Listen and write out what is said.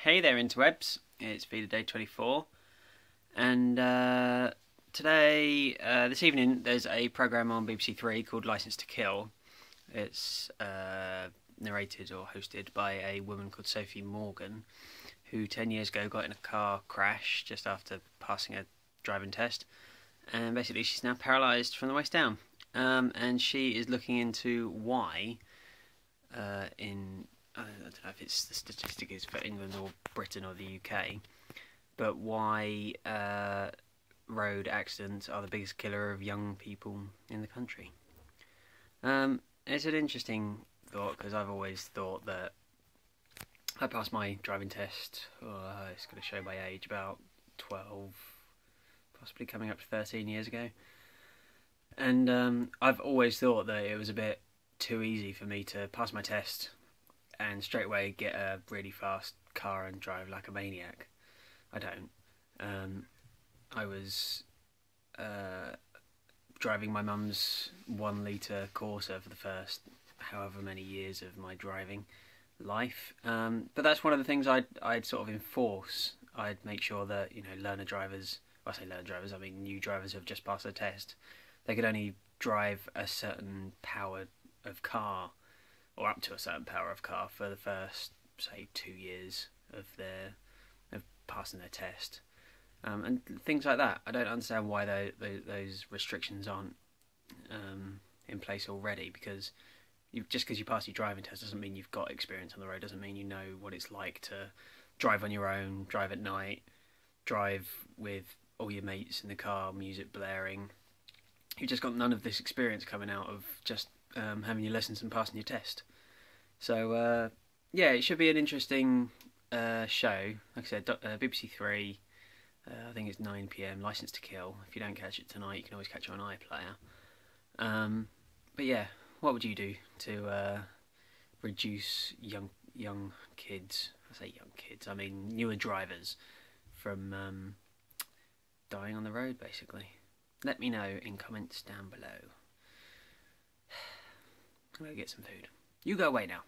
Hey there, interwebs. It's VEDA Day 24, and this evening, there's a programme on BBC Three called Licence to Kill. It's narrated or hosted by a woman called Sophie Morgan, who 10 years ago got in a car crash just after passing a driving test, and basically she's now paralysed from the waist down. And she is looking into why I don't know if the statistic is for England or Britain or the UK, but why road accidents are the biggest killer of young people in the country. It's an interesting thought because I've always thought that I passed my driving test, it's going to show my age, about 12, possibly coming up to 13 years ago. And I've always thought that it was a bit too easy for me to pass my test and straight away get a really fast car and drive like a maniac. I don't. I was driving my mum's 1 litre Corsa for the first however many years of my driving life. But that's one of the things I'd sort of enforce. I'd make sure that, learner drivers, well, I say learner drivers, I mean new drivers who have just passed their test, they could only drive a certain power of car, or up to a certain power of car, for the first, say, 2 years of passing their test, and things like that. I don't understand why those restrictions aren't in place already. Because just because you pass your driving test doesn't mean you've got experience on the road. Doesn't mean you know what it's like to drive on your own, drive at night, drive with all your mates in the car, music blaring. You've just got none of this experience coming out of just having your lessons and passing your test. So yeah, it should be an interesting show. Like I said, BBC Three, I think it's 9 PM, Licence to Kill. If you don't catch it tonight, you can always catch it on iPlayer. But yeah, what would you do to reduce young kids, I say young kids, I mean newer drivers, from dying on the road, basically? Let me know in comments down below. I'm going to get some food. You go away now.